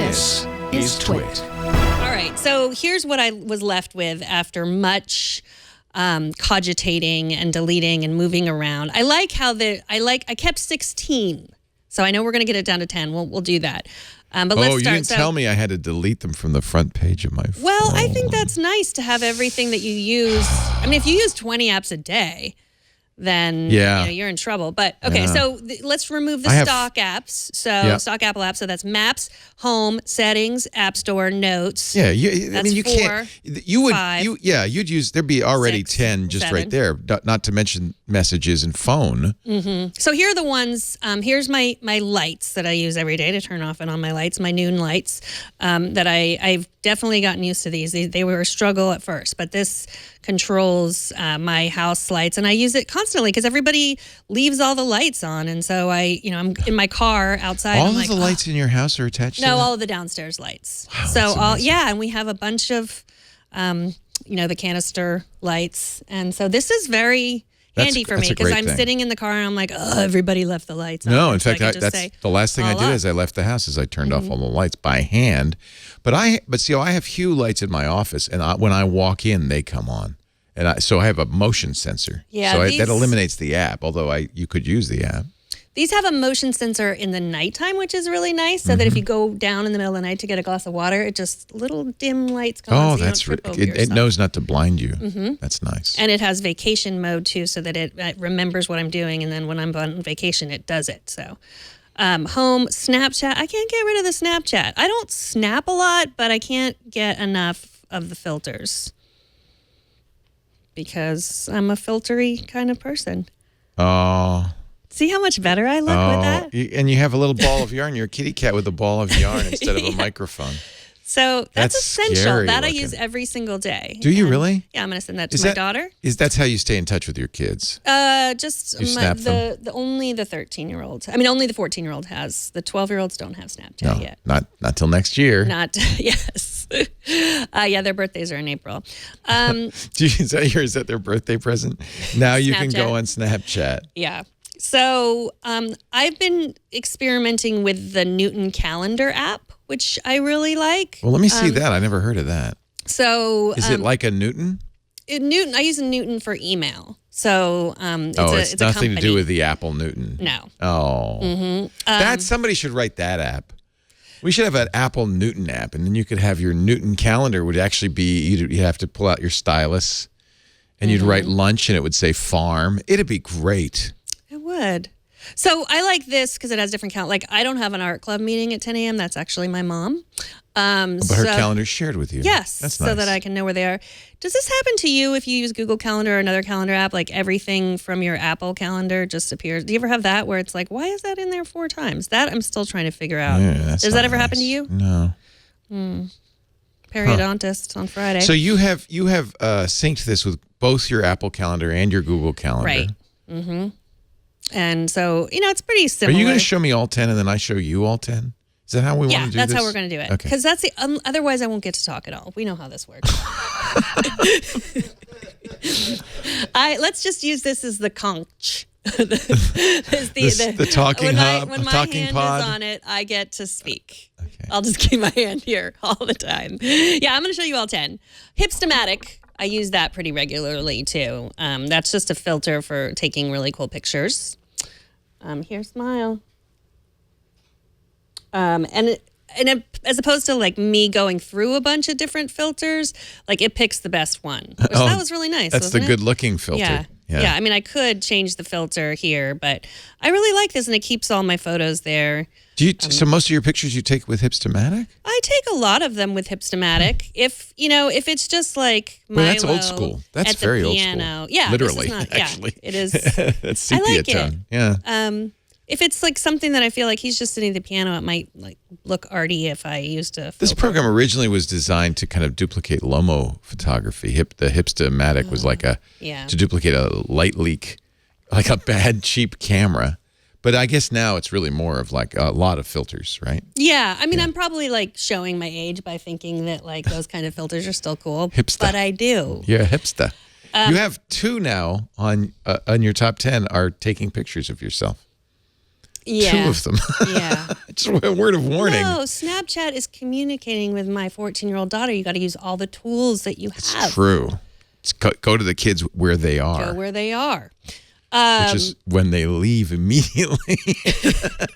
This is TWiT. All right, so here's what I was left with after much cogitating and deleting and moving around. I like how I kept 16, so I know we're going to get it down to 10. We'll do that. But let's start. You didn't tell me I had to delete them from the front page of my phone. Well, I think that's nice to have everything that you use. I mean, if you use 20 apps a day, then you're in trouble. But okay, so let's remove the stock apps. So stock Apple apps. So that's Maps, Home, Settings, App Store, Notes. Yeah, I mean, you can't. You would. You'd use. There'd be already 6, 10 just 7. Right there. Not to mention Messages and Phone. Mm-hmm. So here are the ones. Here's my lights that I use every day to turn off and on my lights. My noon lights. That I've definitely gotten used to these. They were a struggle at first, but this controls my house lights, and I use it constantly because everybody leaves all the lights on, and so I'm in my car outside. All of the lights in your house are attached. No, all of the downstairs lights. Wow, so and we have a bunch of, the canister lights, and so this is very handy for me because I'm sitting in the car and I'm like, oh, everybody left the lights on. No, in fact, that's the last thing I did as I left the house is I turned off all the lights by hand. But see, I have Hue lights in my office, and when I walk in, they come on. And so I have a motion sensor. Yeah, so that eliminates the app, although you could use the app. These have a motion sensor in the nighttime, which is really nice, so that if you go down in the middle of the night to get a glass of water, it just little dim lights come on. Oh, that's right. It knows not to blind you. That's nice. And it has vacation mode too, so that it remembers what I'm doing, and then when I'm on vacation, it does it. So, Home, Snapchat. I can't get rid of the Snapchat. I don't snap a lot, but I can't get enough of the filters because I'm a filtery kind of person. Oh. See how much better I look with that? And you have a little ball of yarn. You're a kitty cat with a ball of yarn instead of a microphone. So that's essential. That I use every single day. Do you really? Yeah, I'm going to send that to my daughter. That's how you stay in touch with your kids? Just only the 13-year-old. I mean, only the 14-year-old has. The 12-year-olds don't have Snapchat yet. Not till next year. Yes. Their birthdays are in April. Is that their birthday present? Now you can go on Snapchat. Yeah. So I've been experimenting with the Newton Calendar app, which I really like. Well, let me see that. I never heard of that. So is it like a Newton? Newton. I use a Newton for email. So it's nothing to do with the Apple Newton. No. Oh, that somebody should write that app. We should have an Apple Newton app, and then you could have your Newton calendar. Would actually be you'd have to pull out your stylus, and you'd write lunch, and it would say farm. It'd be great. It would. So I like this because it has different count. Like I don't have an art club meeting at 10 a.m. That's actually my mom. But her calendar's shared with you. Yes. That's nice. So that I can know where they are. Does this happen to you if you use Google Calendar or another calendar app? Like everything from your Apple calendar just appears. Do you ever have that where it's like, why is that in there 4 times? That I'm still trying to figure out. Yeah, Does that ever happen to you? No. Periodontist on Friday. So you have synced this with both your Apple calendar and your Google Calendar. Right. Mm-hmm. And so, it's pretty similar. Are you going to show me all 10 and then I show you all 10? Is that how we want to do this? Yeah, that's how we're going to do it. Okay. Because that's otherwise I won't get to talk at all. We know how this works. Let's just use this as the conch. the talking hub, when my talking hand pod. is on it, I get to speak. Okay. I'll just keep my hand here all the time. Yeah, I'm going to show you all 10. Hipstamatic. I use that pretty regularly too. That's just a filter for taking really cool pictures. Here, smile. As opposed to like me going through a bunch of different filters, like it picks the best one. Which that was really nice. That's the good-looking filter. Yeah. I mean, I could change the filter here, but I really like this, and it keeps all my photos there. So most of your pictures you take with Hipstamatic? I take a lot of them with Hipstamatic. If it's just like Milo that's old school. That's very old school. Yeah, literally. Actually, it is. That's sepia tone. Yeah. If it's like something that I feel like he's just sitting at the piano, it might like look arty if I used a filter. This program originally was designed to kind of duplicate Lomo photography. The Hipstamatic was like to duplicate a light leak, like a bad cheap camera. But I guess now it's really more of like a lot of filters, right? Yeah. I mean, I'm probably like showing my age by thinking that like those kind of filters are still cool. Hipster. But I do. You're a hipster. You have 2 now on your top 10 are taking pictures of yourself. Yeah. 2 of them. Yeah. Just a word of warning. No, Snapchat is communicating with my 14-year-old daughter. You got to use all the tools that you have. It's true. Go to the kids where they are. Go where they are. Which is when they leave immediately.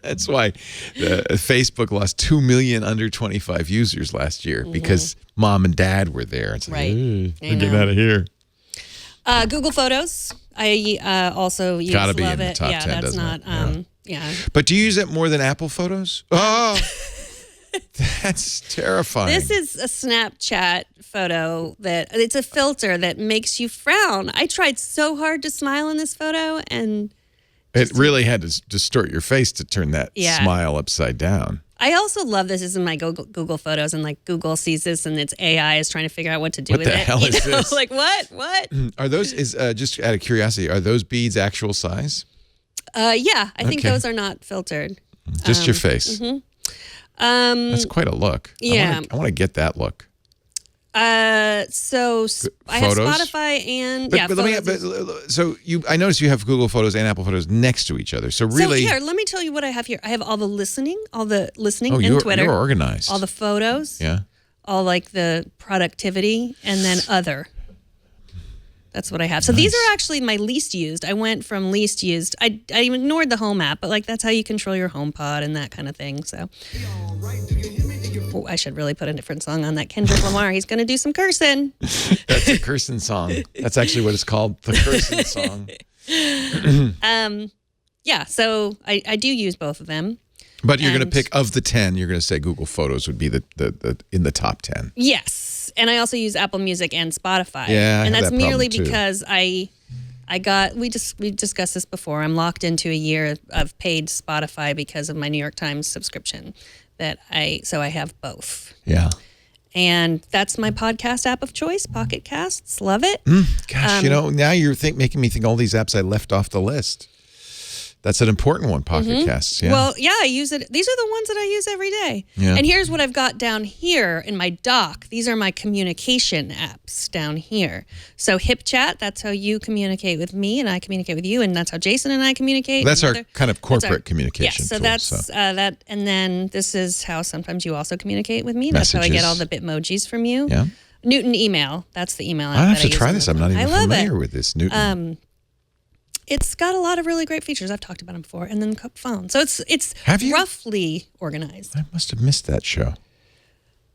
That's why Facebook lost 2 million under 25 users last year because mom and dad were there. It's Right. They're getting out of here. Google Photos. I also use. Gotta be love in the it. top 10, that's doesn't not. it? Yeah. But do you use it more than Apple Photos? Oh, that's terrifying. This is a Snapchat photo that it's a filter that makes you frown. I tried so hard to smile in this photo, and it really had to distort your face to turn that smile upside down. I also love this. This is in my Google Photos, and like Google sees this, and its AI is trying to figure out what to do with it. What the hell is this? Like what? Are those just out of curiosity? Are those beads actual size? Yeah, I think those are not filtered. Just your face. That's quite a look. Yeah. I want to get that look. So I have Photos? Spotify and So I noticed you have Google Photos and Apple Photos next to each other. So really, here, let me tell you what I have here. I have all the listening and Twitter, you're organized. all the photos, Yeah. all like the productivity, and then other. That's what I have. So these are actually my least used. I went from least used. I ignored the home app, but like that's how you control your HomePod and that kind of thing. So I should really put a different song on that. Kendrick Lamar. He's going to do some cursing. That's a cursing song. That's actually what it's called, the cursing song. Yeah. So I do use both of them. But you're going to pick of the 10. You're going to say Google Photos would be the in the top 10. Yes. And I also use Apple Music and Spotify. Yeah, and I have that's that merely problem, too. because we've discussed this before. I'm locked into a year of paid Spotify because of my New York Times subscription. So I have both. Yeah. And that's my podcast app of choice, Pocket Casts. Love it. Gosh, now you're making me think all these apps I left off the list. That's an important one, Pocket Casts. Yeah. Well, yeah, I use it. These are the ones that I use every day. Yeah. And here's what I've got down here in my dock. These are my communication apps down here. So HipChat, that's how you communicate with me and I communicate with you. And that's how Jason and I communicate. That's our kind of corporate communication so tool. that's that. And then this is how sometimes you also communicate with me. That's Messages. how I get all the Bitmojis from you. Yeah. Newton Email. That's the email app I have that to I use try on this. the I'm not phone. even I love familiar it. with this Newton. It's got a lot of really great features. I've talked about them before. And then phone. So it's Have you? roughly organized. I must have missed that show.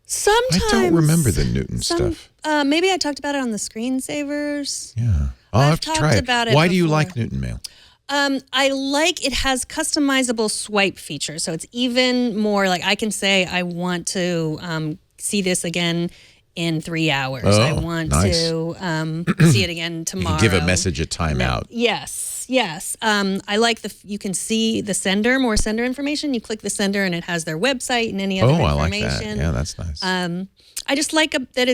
Sometimes. I don't remember the Newton stuff. Maybe I talked about it on the screensavers. Yeah. I'll have to talked try it. about it Why do you before. like Newton Mail? I like it has customizable swipe features. So it's even more like I can say I want to see this again in 3 hours. I want to see it again tomorrow. You can give a message a timeout. Yes. I like you can see the sender, more sender information. You click the sender and it has their website and any other information. I like that. Yeah, that's nice. I just like that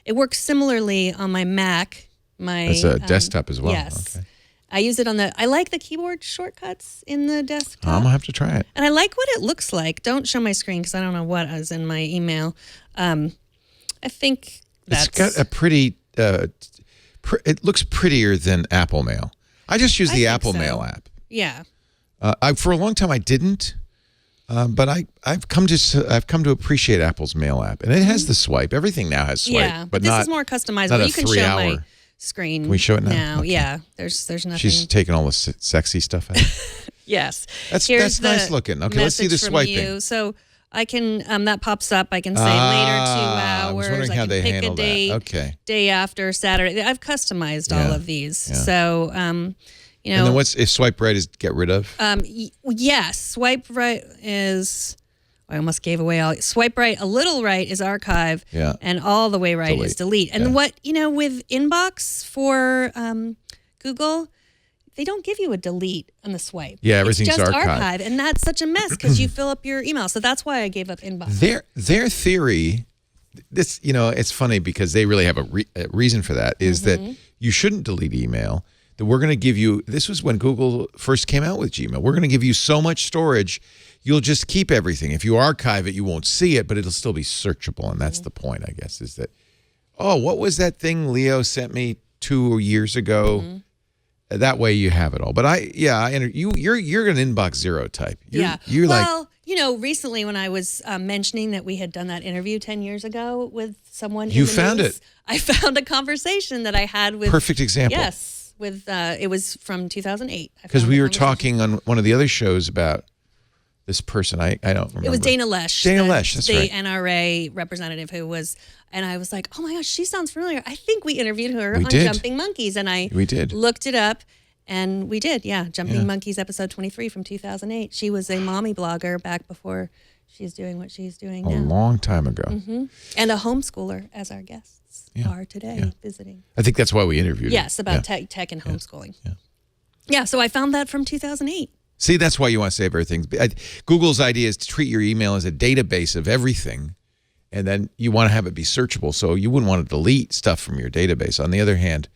it works similarly on my Mac. It's a desktop as well. Yes. Okay. I use it I like the keyboard shortcuts in the desktop. I'm going to have to try it. And I like what it looks like. Don't show my screen because I don't know what is in my email. I think It's got a pretty, it looks prettier than Apple Mail. I just use the Apple Mail app. Yeah. For a long time I didn't, but I've come to appreciate Apple's Mail app, and it has the swipe. Everything now has swipe, Yeah, but this is more customizable. not a You can show my 3-hour. screen. Can we show it now? Okay. Yeah. There's nothing. She's taking all the sexy stuff out. Yes. That's Here's nice the looking. Okay, let's see the message from swiping. you. So I can that pops up. I can say later 2 hours. I was wondering I how can they pick handle a date, that. Okay. Day after Saturday. I've customized all of these. Yeah. So And then if swipe right is get rid of? yes, swipe right is. I almost gave away all. Swipe right, a little right is archive, and all the way right is delete. And with inbox for Google, they don't give you a delete on the swipe. Yeah, everything's it's just archive. and that's such a mess because you fill up your email. So that's why I gave up inbox. Their theory, this it's funny because they really have a reason for that, is that you shouldn't delete email. That we're going to give you, this was when Google first came out with Gmail, we're going to give you so much storage, you'll just keep everything. If you archive it, you won't see it, but it'll still be searchable. And that's the point, I guess, is that, what was that thing Leo sent me 2 years ago? that way you have it all. But you're an inbox zero type. You're well, recently when I was mentioning that we had done that interview 10 years ago with someone, you found it. I found a conversation that I had with. Perfect example. Yes, with it was from 2008. Because we were talking on one of the other shows about this person. I don't remember. It was Dana Lesh. Dana Lesh, that's right. The NRA representative who was, and I was like, oh my gosh, she sounds familiar. I think we interviewed her on Jumping Monkeys, and we did. Looked it up, and we did, Jumping Monkeys episode 23 from 2008. She was a mommy blogger back before she's doing what she's doing now. A long time ago. Mm-hmm. And a homeschooler, as our guests are today, visiting. I think that's why we interviewed her. Yes, about tech and homeschooling. Yeah, so I found that from 2008. See, that's why you want to save everything. Google's idea is to treat your email as a database of everything, and then you want to have it be searchable, so you wouldn't want to delete stuff from your database. On the other hand,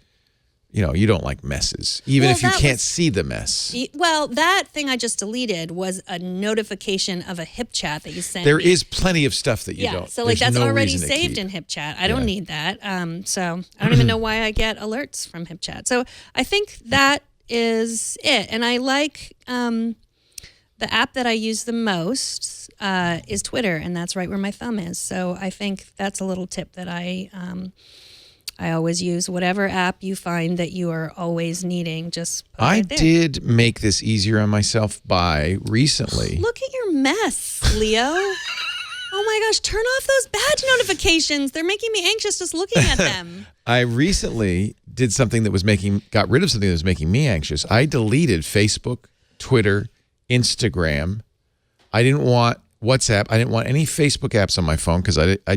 you don't like messes, even if you can't see the mess. Well, that thing I just deleted was a notification of a hip chat that you sent There me. is plenty of stuff that you don't. So that's already saved in hip chat. I don't need that. So I don't even know why I get alerts from hip chat. So I think that is it. And I like the app that I use the most is Twitter, and that's right where my thumb is. So I think that's a little tip that I always use. Whatever app you find that you are always needing, just put it there. did make this easier on myself by recently. Look at your mess, Leo. Oh my gosh, turn off those badge notifications. They're making me anxious just looking at them. I recently did something that got rid of something that was making me anxious. I deleted Facebook, Twitter, Instagram. I didn't want WhatsApp. I didn't want any Facebook apps on my phone because I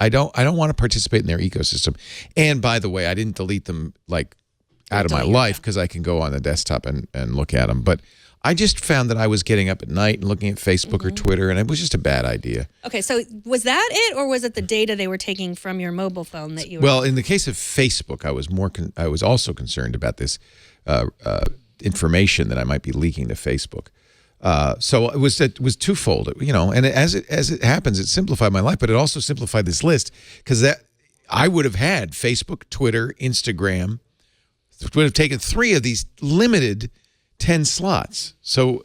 don't want to participate in their ecosystem. And by the way, I didn't delete them out of my life because I can go on the desktop and look at them. But I just found that I was getting up at night and looking at Facebook or Twitter, and it was just a bad idea. Okay, so was that it, or was it the data they were taking from your mobile phone that you were... Well, in the case of Facebook, I was also concerned about this information that I might be leaking to Facebook. So it was twofold, and as it happens, it simplified my life, but it also simplified this list because I would have had Facebook, Twitter, Instagram, would have taken 3 of these limited 10 slots. So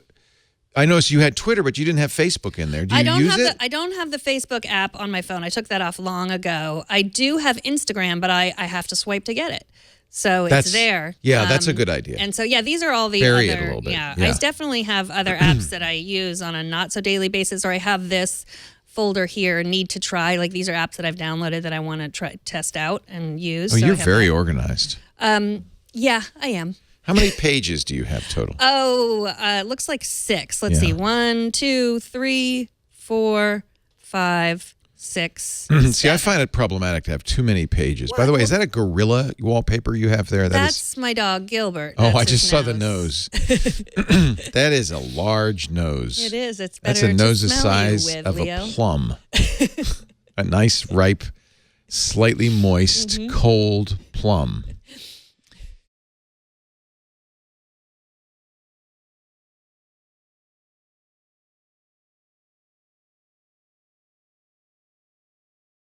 I noticed you had Twitter, but you didn't have Facebook in there. Do you use it? I don't have the Facebook app on my phone. I took that off long ago. I do have Instagram, but I have to swipe to get it. So it's there. Yeah, that's a good idea. And so, these are all the Vary other... it a little bit. Yeah, I definitely have other apps that I use on a not-so-daily basis, or I have this folder here, need to try. These are apps that I've downloaded that I want to test out and use. Oh, so you're very organized. Yeah, I am. How many pages do you have total? It looks like 6. Let's see. 1, 2, 3, 4, 5, 6. See, I find it problematic to have too many pages. By the way, is that a gorilla wallpaper you have there? That's my dog, Gilbert. Oh, I just saw the nose. That is a large nose. It is. It's That's better a nose to the smell size you with, of Leo. a plum. A nice, ripe, slightly moist, cold plum.